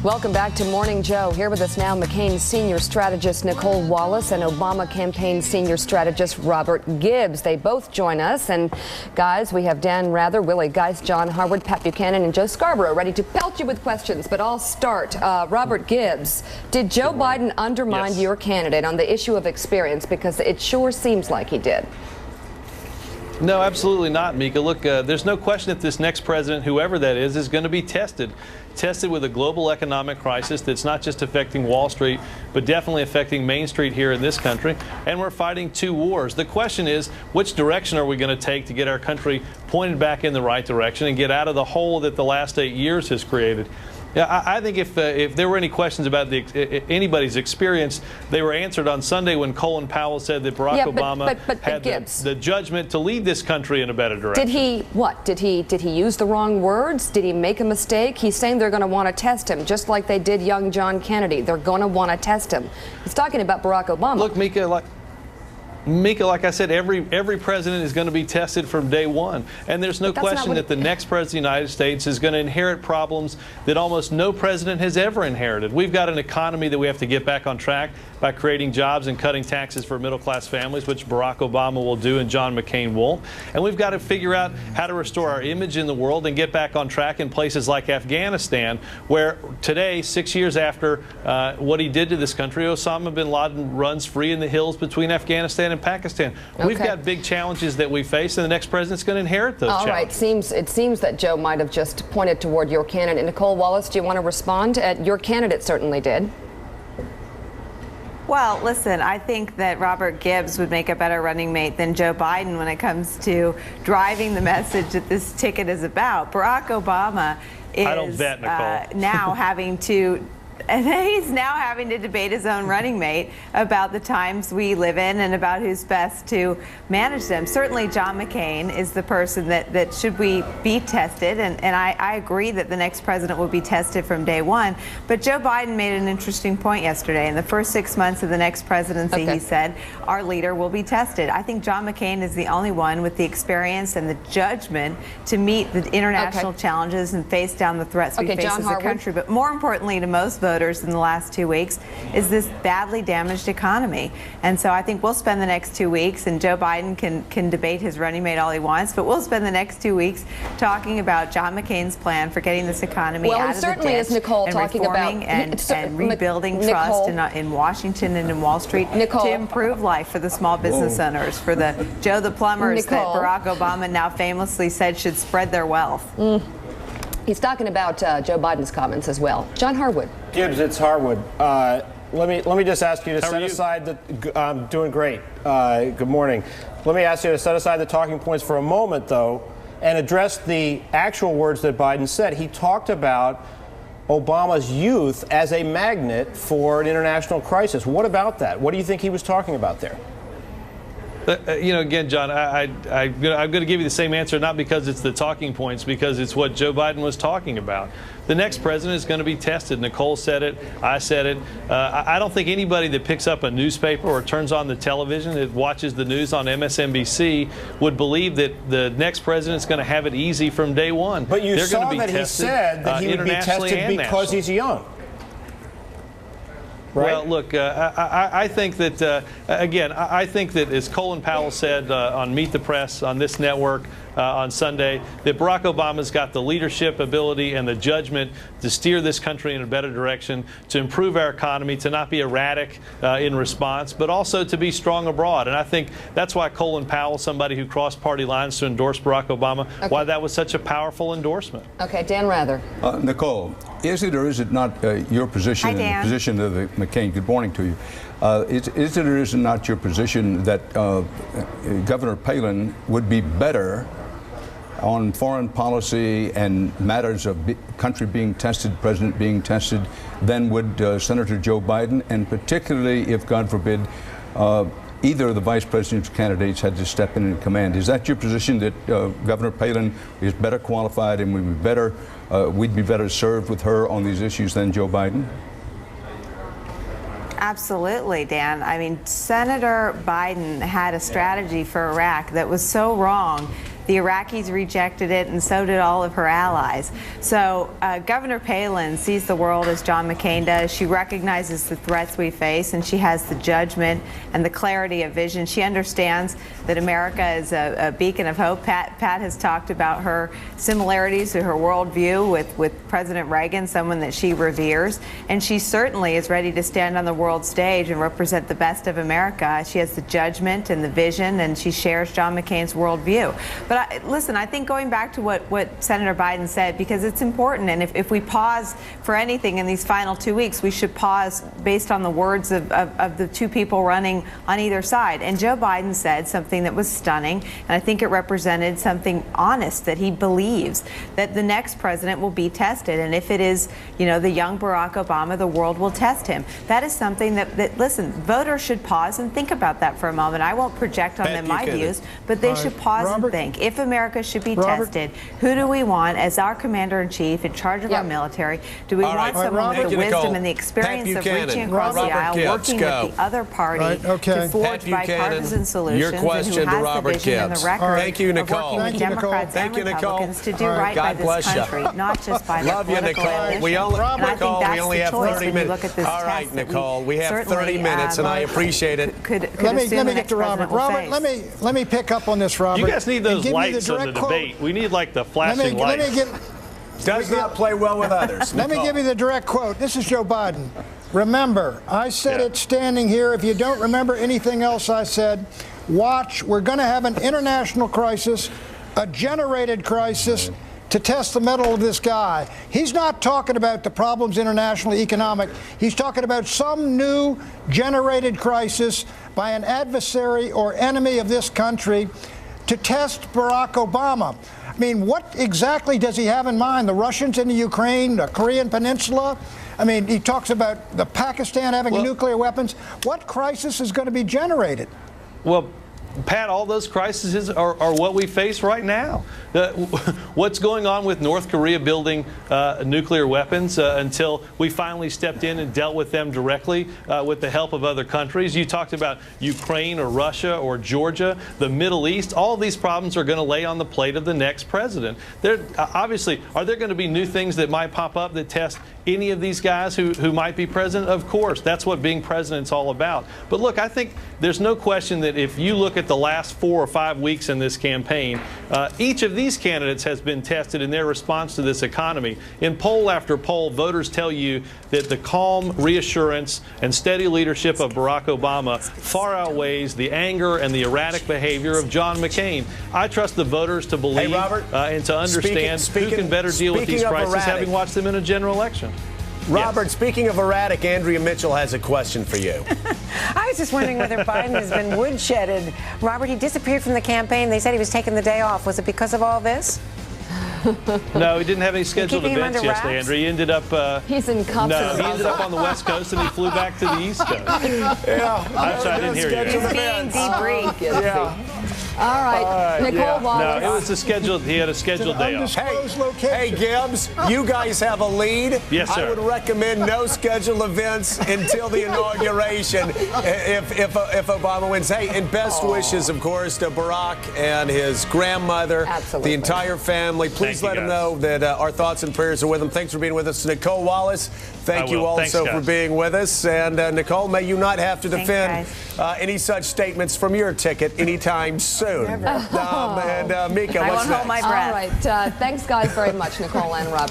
Welcome back to Morning Joe. Here with us now, McCain senior strategist Nicolle Wallace and Obama campaign senior strategist Robert Gibbs. They both join us. And guys, we have Dan Rather, Willie Geist, John Harwood, Pat Buchanan, and Joe Scarborough ready to pelt you with questions. But I'll start. Robert Gibbs, did Joe Biden undermine your candidate on the issue of experience? Because it sure seems like he did. No, absolutely not, Mika. Look, there's no question that this next president, whoever that is going to be tested with a global economic crisis that's not just affecting Wall Street, but definitely affecting Main Street here in this country. And we're fighting two wars. The question is, which direction are we going to take to get our country pointed back in the right direction and get out of the hole that the last 8 years has created? Yeah, I think if there were any questions about anybody's experience, they were answered on Sunday when Colin Powell said that Barack Obama had the judgment to lead this country in a better direction. Did he what? Did he use the wrong words? Did he make a mistake? He's saying they're going to want to test him, just like they did young John Kennedy. They're going to want to test him. He's talking about Barack Obama. Look, Mika, like I said, every president is going to be tested from day one. And there's no question that the next president of the United States is going to inherit problems that almost no president has ever inherited. We've got an economy that we have to get back on track by creating jobs and cutting taxes for middle-class families, which Barack Obama will do and John McCain won't. And we've got to figure out how to restore our image in the world and get back on track in places like Afghanistan, where today, 6 years after what he did to this country, Osama bin Laden runs free in the hills between Afghanistan and Pakistan. Okay. We've got big challenges that we face, and the next president's going to inherit those challenges. All right. It seems that Joe might have just pointed toward your candidate. Nicolle Wallace, do you want to respond? Your candidate certainly did. Well, listen, I think that Robert Gibbs would make a better running mate than Joe Biden when it comes to driving the message that this ticket is about. Barack Obama is now having to debate his own running mate about the times we live in and about who's best to manage them. Certainly John McCain is the person that should we be tested, and I agree that the next president will be tested from day one. But Joe Biden made an interesting point yesterday. In the first 6 months of the next presidency, he said, our leader will be tested. I think John McCain is the only one with the experience and the judgment to meet the international challenges and face down the threats we face as a country. But more importantly to most voters in the last 2 weeks is this badly damaged economy. And so I think we'll spend the next 2 weeks, and Joe Biden can debate his running mate all he wants, but we'll spend the next 2 weeks talking about John McCain's plan for getting this economy out of the ditch and reforming and rebuilding trust in Washington and in Wall Street to improve life for the small business owners, for the Joe the plumbers that Barack Obama now famously said should spread their wealth. He's talking about Joe Biden's comments as well. John Harwood. Gibbs, it's Harwood. Let me just ask you to set aside the. I'm doing great. Good morning. Let me ask you to set aside the talking points for a moment, though, and address the actual words that Biden said. He talked about Obama's youth as a magnet for an international crisis. What about that? What do you think he was talking about there? Again, John, I'm going to give you the same answer, not because it's the talking points, because it's what Joe Biden was talking about. The next president is going to be tested. Nicolle said it. I said it. I don't think anybody that picks up a newspaper or turns on the television, that watches the news on MSNBC, would believe that the next president is going to have it easy from day one. But you saw that he said that he would be tested because he's young. Right. Well, look, I think that, again, I think that, as Colin Powell said on Meet the Press on this network on Sunday, that Barack Obama's got the leadership ability and the judgment to steer this country in a better direction, to improve our economy, to not be erratic in response, but also to be strong abroad. And I think that's why Colin Powell, somebody who crossed party lines to endorse Barack Obama, why that was such a powerful endorsement. Okay, Dan Rather. Nicolle, is it or is it not your position and the position of the McCain? Good morning to you. Is it or is it not your position that Governor Palin would be better on foreign policy and matters of country being tested, president being tested, than would Senator Joe Biden, and particularly if, God forbid, either of the vice presidential candidates had to step in and command? Is that your position, that Governor Palin is better qualified and we'd be better served with her on these issues than Joe Biden? Absolutely, Dan. I mean, Senator Biden had a strategy for Iraq that was so wrong The Iraqis rejected it, and so did all of her allies. So Governor Palin sees the world as John McCain does. She recognizes the threats we face, and she has the judgment and the clarity of vision. She understands that America is a beacon of hope. Pat has talked about her similarities to her worldview with President Reagan, someone that she reveres, and she certainly is ready to stand on the world stage and represent the best of America. She has the judgment and the vision, and she shares John McCain's worldview. But listen, I think going back to what Senator Biden said, because it's important, and if we pause for anything in these final 2 weeks, we should pause based on the words of the two people running on either side. And Joe Biden said something that was stunning, and I think it represented something honest, that he believes that the next president will be tested, and if it is, the young Barack Obama, the world will test him. That is something that listen, voters should pause and think about that for a moment. I won't project on them my views, but they should pause and think. If America should be tested, who do we want as our commander-in-chief in charge of our military? Do we want someone with the wisdom and the experience of reaching across the aisle, working with the other party to forge bipartisan solutions, and who has the vision and the record Thank you, Nicole. of working with Democrats and Republicans to do right by this country, not just by their political ambition. We only have 30 minutes. Look at this all right, test Nicole, we have 30 minutes, and I appreciate it. Let me get to Robert. Robert, let me pick up on this, Robert. You guys need those lights on the debate. We need like the flashing lights. Does not play well with others. Let me give you the direct quote. This is Joe Biden. Remember, I said it standing here. If you don't remember anything else I said, watch. We're going to have an international crisis, a generated crisis, to test the mettle of this guy. He's not talking about the problems internationally economic. He's talking about some new generated crisis by an adversary or enemy of this country to test Barack Obama. I mean, what exactly does he have in mind? The Russians in the Ukraine, the Korean Peninsula? I mean, he talks about the Pakistan having nuclear weapons. What crisis is going to be generated? Well, Pat, all those crises are what we face right now. What's going on with North Korea building nuclear weapons until we finally stepped in and dealt with them directly with the help of other countries? You talked about Ukraine or Russia or Georgia, the Middle East. All of these problems are going to lay on the plate of the next president. Obviously, are there going to be new things that might pop up that test any of these guys who might be president? Of course, that's what being president's all about. But look, I think there's no question that if you look at the last 4 or 5 weeks in this campaign, each of these candidates has been tested in their response to this economy. In poll after poll, voters tell you that the calm reassurance and steady leadership of Barack Obama far outweighs the anger and the erratic behavior of John McCain. I trust the voters to believe and to understand who can better deal with these crises, having watched them in a general election. Robert, speaking of erratic, Andrea Mitchell has a question for you. I was just wondering whether Biden has been woodshedded. Robert, he disappeared from the campaign. They said he was taking the day off. Was it because of all this? No, he didn't have any scheduled events yesterday, Andrea. He ended up... he's in cups. No, he ended up on the West Coast, and he flew back to the East Coast. I'm sorry, I didn't hear you. He's being debriefed. All right, Nicolle Wallace. No, it was a scheduled. He had a scheduled day off. Hey, Gibbs, you guys have a lead. Yes, sir. I would recommend no scheduled events until the inauguration if Obama wins. Hey, and best wishes, of course, to Barack and his grandmother, the entire family. Please let them know that our thoughts and prayers are with them. Thanks for being with us, Nicolle Wallace. Thank you also for being with us. And Nicolle, may you not have to defend any such statements from your ticket anytime soon. And Mika, I won't hold my breath. All right. Thanks, guys, very much, Nicolle and Rob.